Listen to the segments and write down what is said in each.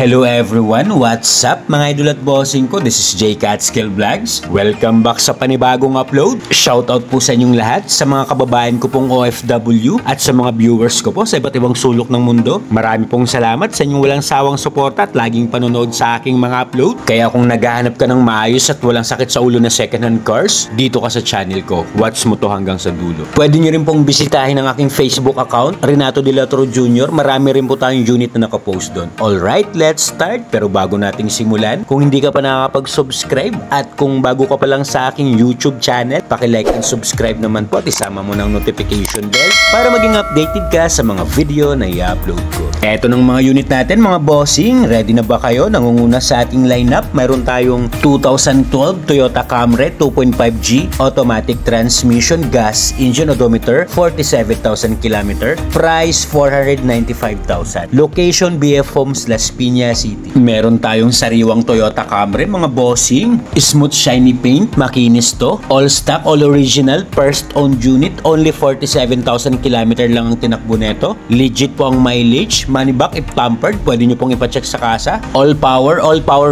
Hello everyone! What's up mga idol at bossing ko? This is J Catskill Vlogs. Welcome back sa panibagong upload. Shoutout po sa inyong lahat, sa mga kababayan ko pong OFW at sa mga viewers ko po sa iba't ibang sulok ng mundo. Marami pong salamat sa inyong walang sawang suporta at laging panonood sa aking mga upload. Kaya kung naghahanap ka ng maayos at walang sakit sa ulo na second hand cars, dito ka sa channel ko. Watch mo to hanggang sa dulo. Pwede nyo rin pong bisitahin ang aking Facebook account, Renato De La Torre Jr. Marami rin po tayong unit na nakapost doon. Alright, let's start. Pero bago nating simulan, kung hindi ka pa nakakapag-subscribe at kung bago ka pa lang sa aking YouTube channel, paki-like and subscribe naman po at isama mo ng notification bell para maging updated ka sa mga video na i-upload ko. Eto ng mga unit natin mga bossing, ready na ba kayo? Nangunguna sa ating lineup, mayroon tayong 2012 Toyota Camry 2.5G automatic transmission gas engine odometer 47,000 km, price 495,000. Location BF Homes Las Piñas City. Meron tayong sariwang Toyota Camry mga bossing, smooth shiny paint, makinis to, all stock, all original, first owned unit, only 47,000 km lang ang tinakbo neto. Legit po ang mileage, money back if tampered, pwede nyo pong ipacheck sa kasa. All power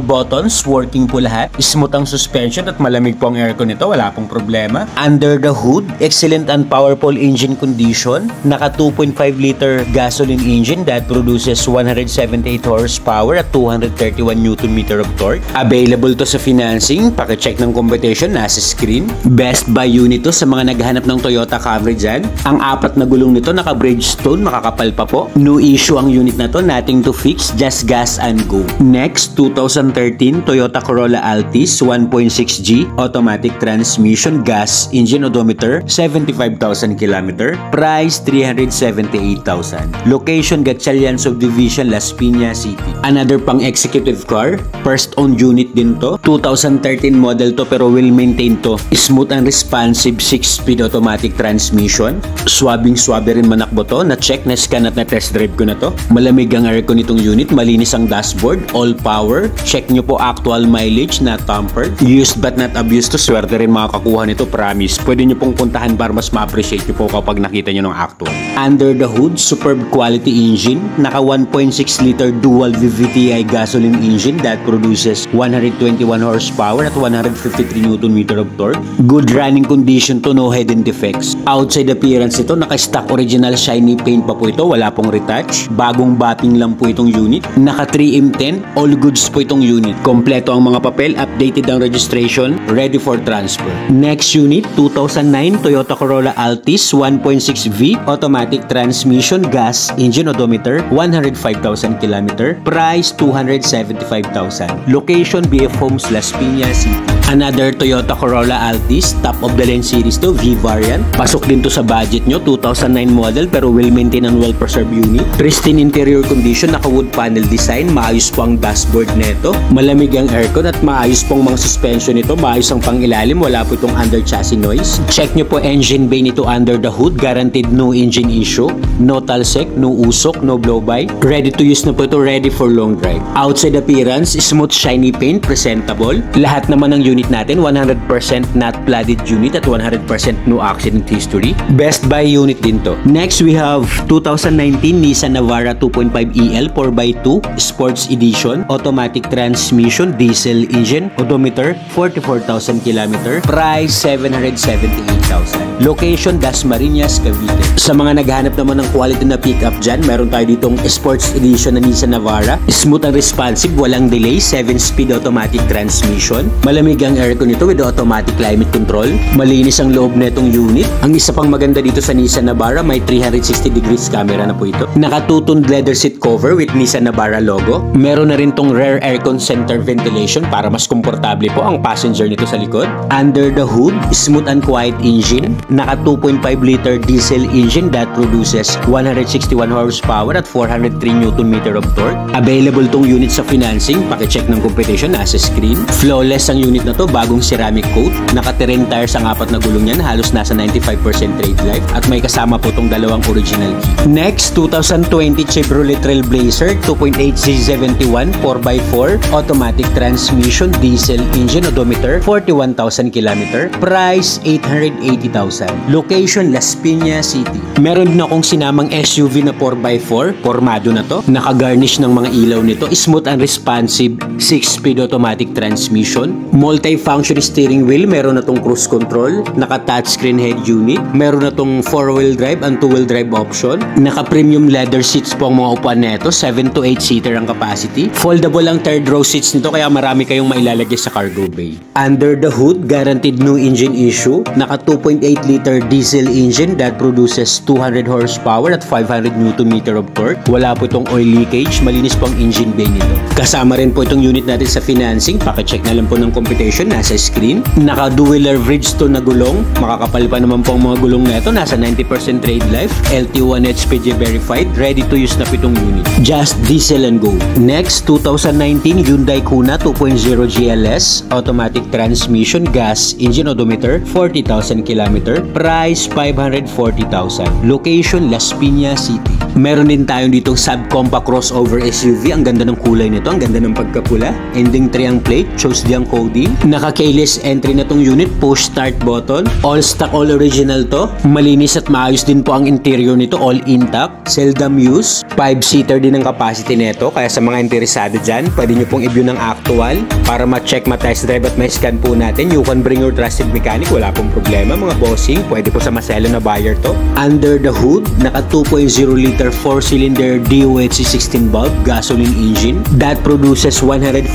buttons, working po lahat. Smooth ang suspension at malamig po ang aircon nito, wala pong problema. Under the hood, excellent and powerful engine condition. Naka 2.5 liter gasoline engine that produces 178 horsepower at 231 Nm of torque. Available to sa financing, paki-check ng competition, nasa screen. Best buy unit to sa mga naghahanap ng Toyota Camry dyan. Ang apat na gulong nito naka Bridgestone, makakapal pa po. No issue ang unit na to, nothing to fix, just gas and go. Next, 2013 Toyota Corolla Altis 1.6G automatic transmission gas engine odometer 75,000 km, price 378,000. Location Gatchalian Subdivision, Las Piñas City. Another pang executive car, first owned unit din to, 2013 model to pero well maintained to. Smooth and responsive 6-speed automatic transmission. Swabing-swabe rin manakbo to, na-check, na-scan at na-test drive ko na to. Malamig ang aircon nitong unit, malinis ang dashboard, all power. Check nyo po actual mileage, not tampered. Used but not abused to, swerte rin makakakuha nito, promise. Pwede nyo pong puntahan para mas ma-appreciate nyo po kapag nakita nyo ng actual. Under the hood, superb quality engine, naka 1.6 liter dual VVTi gasoline engine that produces 121 horsepower at 153 Nm of torque. Good running condition to, no hidden defects. Outside appearance ito, naka-stock original shiny paint pa po ito, wala pong retouch. Bagong batting lang po itong unit. Naka 3M10, all goods po itong unit. Kompleto ang mga papel, updated ang registration, ready for transfer. Next unit, 2009 Toyota Corolla Altis 1.6V automatic transmission gas engine odometer 105,000 km, price 275,000. Location BF Homes Las Piñas City. Another Toyota Corolla Altis, top of the line series to, V variant. Pasok din to sa budget nyo, 2009 model pero well maintained and well preserved unit. Pristine interior condition, naka wood panel design, maayos po ang dashboard neto, malamig ang aircon at maayos pong mga suspension nito, maayos ang pangilalim, wala po itong under chassis noise. Check nyo po engine bay nito under the hood, guaranteed no engine issue, no talsek, no usok, no blow by. Ready to use na po ito, ready for long drive. Outside appearance, smooth shiny paint, presentable. Lahat naman ng unit natin 100% not flooded unit at 100% no accident history. Best buy unit din to. Next we have 2019 Nissan Navara 2.5 EL 4x2 Sports Edition automatic transmission diesel engine odometer 44,000 km, price 778,000. Location Dasmariñas, Cavite. Sa mga naghahanap naman ng quality na pickup dyan, meron tayo ditong Sports Edition na Nissan Navara. Smooth and responsive, walang delay, 7-speed automatic transmission. Malamig ang aircon nito with automatic climate control. Malinis ang loob netong unit. Ang isa pang maganda dito sa Nissan Navara, may 360 degrees camera na po ito. Naka 2-toned leather seat cover with Nissan Navara logo. Meron na rin tong rear aircon center ventilation para mas komportable po ang passenger nito sa likod. Under the hood, smooth and quiet engine. Naka 2.5 liter diesel engine that produces 161 horsepower at 403 Nm of torque. Available tong unit sa financing, paki-check ng competition, nasa screen. Flawless ang unit na to, bagong ceramic coat. Naka-terrain tires ang 4 na gulong yan, halos nasa 95% trade life. At may kasama po itong dalawang original key. Next, 2020 Chevrolet Trailblazer 2.8Z71 4x4 automatic transmission, diesel engine, odometer 41,000 km. Price 880,000. Location Las Piñas City. Meron din akong sinamang SUV na 4x4, formado na to. Naka-garnish ng mga ilaw nito. Smooth and responsive 6-speed automatic transmission. Multi-function steering wheel. Meron na tong cruise control. Naka-touchscreen head unit. Meron na tong 4-wheel drive and 2-wheel drive option. Naka-premium leather seats po ang mga upuan nito. 7 to 8 seater ang capacity. Foldable ang third row seats nito kaya marami kayong mailalagay sa cargo bay. Under the hood, guaranteed no engine issue. Naka 2.8 liter diesel engine that produces 200 horsepower at 500 Nm of torque. Wala po itong oil leakage. Malinis po ang engine bay nito. Kasama rin po itong unit natin sa financing. Pakicheck na lang po ng computation. Nasa screen. Naka dual Bridgestone na gulong. Makakapal pa naman po ang mga gulong na ito. Nasa 90% trade life. LT1 HPG verified. Ready to use na po itong unit. Just diesel and go. Next, 2019 Hyundai Kona 2.0 GLS. Automatic transmission, gas, engine, odometer 40,000 km. Price 540,000. Location Las Piñas City. Meron din tayo ditong subcompact crossover SUV. Ang ganda ng kulay nito, ang ganda ng pagkapula. Ending 3 ang plate, chose di ang coding. Naka-keyless entry na tong unit, push start button. All stock, all original to. Malinis at maayos din po ang interior nito, all intact. Seldom use. 5-seater din ang capacity nito. Kaya sa mga interesado dyan, pwede nyo pong i-view ng actual para ma-check, ma-test drive at ma-scan po natin. You can bring your trusted mechanic, wala pong problema mga bossing. Pwede po sa maselo na buyer to. Under the hood, naka 2.0 liter 4-cylinder DOHC 16 valve gasoline engine that produces 147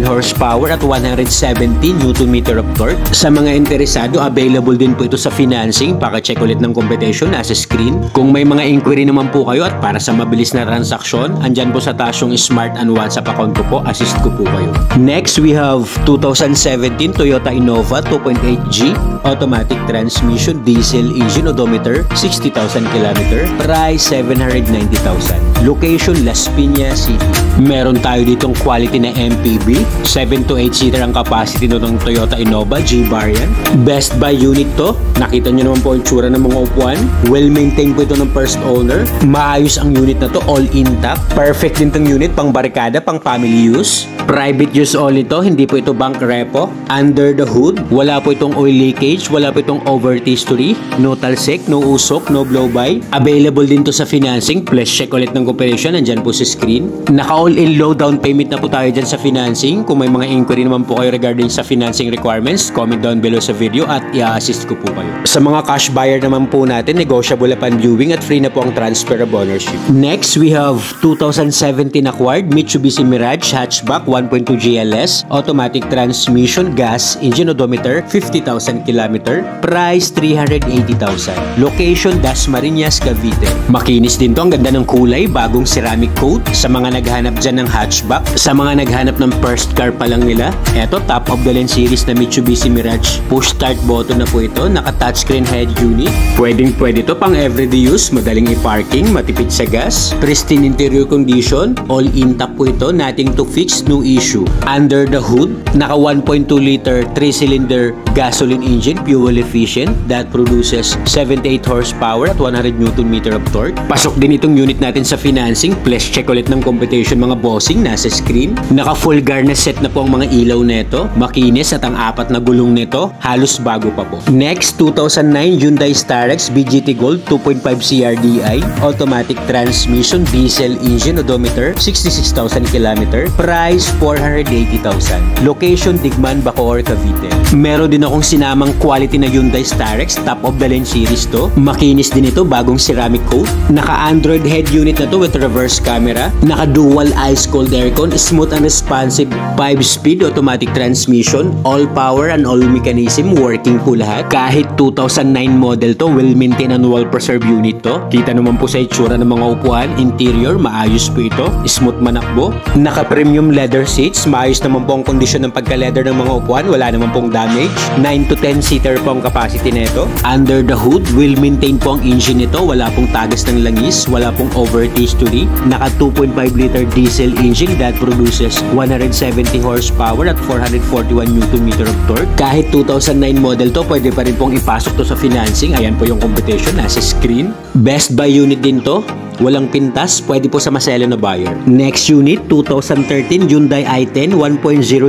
horsepower at 170 Nm of torque. Sa mga interesado, available din po ito sa financing. Paka-check ulit ng competition nasa screen. Kung may mga inquiry naman po kayo at para sa mabilis na transaksyon, andyan po sa taas yung Smart and WhatsApp account ko po, assist ko po kayo. Next, we have 2017 Toyota Innova 2.8G automatic transmission, diesel engine, odometer 60,000 km. Price 790,000. Location Las Piñas City. Meron tayo ditong quality na MPV. 7 to 8 seater ang capacity ng Toyota Innova G variant. Best buy unit to. Nakita nyo naman po ang tsura ng mga upuan. Well maintained po ito ng first owner. Maayos ang unit na to, all intact. Perfect din tong unit pang barkada, pang family use. Private use all ito, hindi po ito bank repo. Under the hood, wala po itong oil leakage, wala po itong overheat history, no talsik, no usok, no blow by. Available din to sa financing. Plus check ulit ng cooperation, nandyan po sa screen. Naka all-in low down payment na po tayo dyan sa financing. Kung may mga inquiry naman po kayo regarding sa financing requirements, comment down below sa video at i-assist ko po kayo. Sa mga cash buyer naman po natin, negotiable upon viewing at free na po ang transfer of ownership. Next, we have 2017 acquired Mitsubishi Mirage hatchback 1.2 GLS automatic transmission, gas, engine, odometer 50,000 km. Price 380,000. Location Dasmariñas, Cavite. Makinis din to, ang ganda ng kulay, bagong ceramic coat. Sa mga naghanap dyan ng hatchback, sa mga naghanap ng first car pa lang nila, eto top of the line series na Mitsubishi Mirage. Push start button na po ito, naka touchscreen head unit. Pwede to pang everyday use, madaling i-parking, matipid sa gas. Pristine interior condition, all intact po ito, nothing to fix, no issue. Under the hood, naka 1.2 liter 3-cylinder gasoline engine, fuel efficient, that produces 78 horsepower at 100 Nm of torque. Pasok din itong unit natin sa financing. Plus check ulit ng competition mga bossing, nasa screen. Naka full garnish set na po ang mga ilaw nito. Makinis at ang 4 na gulong nito, halos bago pa po. Next, 2009 Hyundai Starex BGT Gold 2.5 CRDI automatic transmission, diesel engine, odometer 66,000 km. Price 480,000. Location Digman, Bacoor, Cavite. Meron din akong sinamang quality na Hyundai Starex, top of the line series to. Makinis din ito, bagong ceramic coat. Naka Android head unit na to with reverse camera. Naka dual ice cold aircon, smooth and responsive 5-speed automatic transmission, all power and all mechanism, working po lahat. Kahit 2009 model to, well maintained and well preserved unit to. Kita naman po sa itsura ng mga upuan, interior, maayos po ito, smooth manakbo. Naka premium leather seats, maayos naman po ang kondisyon ng pagka-leather ng mga upuan, wala naman pong damage. 9 to 10 seater po ang capacity nito. Under the hood, well maintained po ang engine nito, wala pong tagas ng langis. malinis, wala pong overheat history. Naka 2.5 liter diesel engine that produces 170 horsepower at 441 Nm of torque. Kahit 2009 model to, pwede pa rin pong ipasok to sa financing. Ayan po yung competition, nasa screen. Best buy unit din to. Walang pintas, pwede po sa maselo na buyer. Next unit, 2013 Hyundai i10 1.0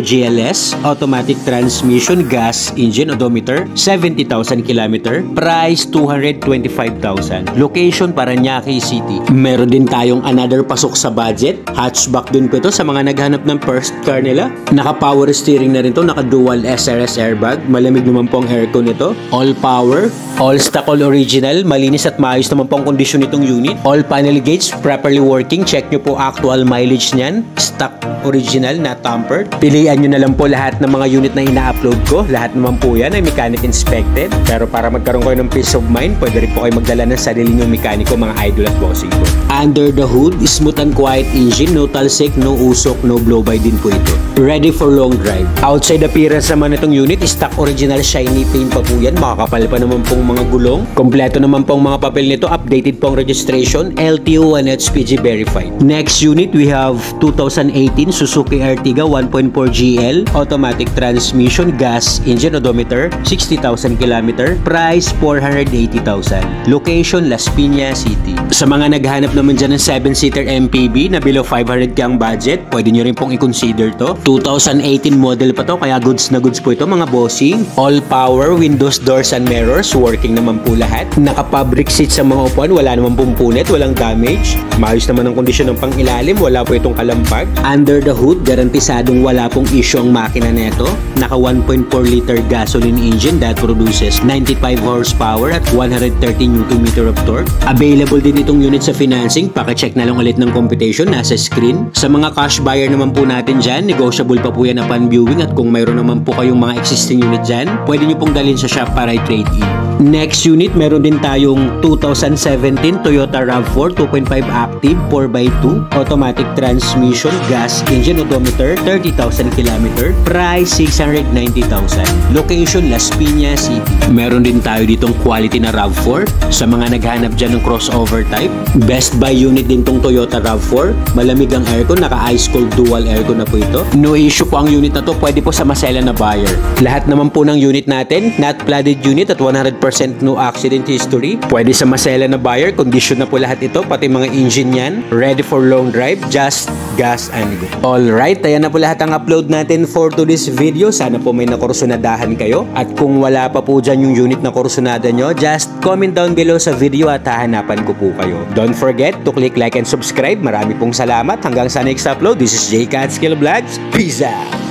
GLS, automatic transmission, gas engine, odometer, 70,000 km, price 225,000. Location, Parañaque City. Meron din tayong another pasok sa budget. Hatchback din po ito sa mga naghanap ng first car nila. Naka power steering na rin to, naka dual SRS airbag. Malamig naman po ang aircon nito. All power, all stock, all original. Malinis at maayos naman po ang kondisyon nitong unit. All panel gauge properly working. Check nyo po actual mileage niyan. Stock original, not tampered. Pilihan nyo na lang po lahat ng mga unit na ina-upload ko. Lahat naman po yan ay mechanic inspected. Pero para magkaroon kayo ng peace of mind, pwede rin po kayo magdala ng sarili nyong mekaniko, mga idol at bossing ko. Under the hood, smooth and quiet engine. No talsik, no usok, no blow-by din po ito. Ready for long drive. Outside appearance naman itong unit, stock original shiny paint pa po yan. Makakapal pa naman pong mga gulong. Kompleto naman pong mga papel nito. Updated pong registration. LTO and HPG verified. Next unit, we have 2018 Suzuki Ertiga 1.4 GL, automatic transmission, gas engine, odometer, 60,000 km, price 480,000. Location, Las Piñas City. Sa mga naghanap naman dyan ng 7-seater MPV na below 500 ang budget, pwede nyo rin pong i-consider to. 2018 model pa to, kaya goods na goods po ito mga bossing. All power, windows, doors, and mirrors, working naman po lahat. Naka-fabric seats sa mga upuan, wala naman pong punit, walang damage. Maayos naman ang kondisyon ng pang-ilalim, wala po itong kalampag. Under the hood, garantisadong wala pong issue ang makina neto. Naka 1.4 liter gasoline engine that produces 95 horsepower at 130 Nm of torque. Available din itong unit sa financing. Paki-check na lang ulit ng computation, nasa screen. Sa mga cash buyer naman po natin dyan, negotiable pa po yan upon viewing, at kung mayroon naman po kayong mga existing unit dyan, pwede nyo pong dalhin sa shop para i-trade in. Next unit, meron din tayong 2017 Toyota RAV4 2.5 active 4x2, automatic transmission, gas engine, odometer, 30,000 km, price 690,000. Location, Las Piñas City. Meron din tayo ditong quality na RAV4 sa mga naghanap dyan ng crossover type. Best buy unit din tong Toyota RAV4. Malamig ang aircon, naka ice cold dual aircon na po ito. No issue po ang unit na to, pwede po sa masela na buyer. Lahat naman po ng unit natin, not flooded unit at 100% no accident history. Pwede sa masela na buyer, condition na po lahat ito, pati mga engine yan. Ready for long drive, just gas and go. Alright, ayan na po lahat ang upload natin for today's video. Sana po may nakursunadahan kayo. At kung wala pa po dyan yung unit na kursunada nyo, just comment down below sa video at hahanapan ko po kayo. Don't forget to click like and subscribe. Marami pong salamat. Hanggang sa next upload, this is J Catskill Vlogs. Peace out!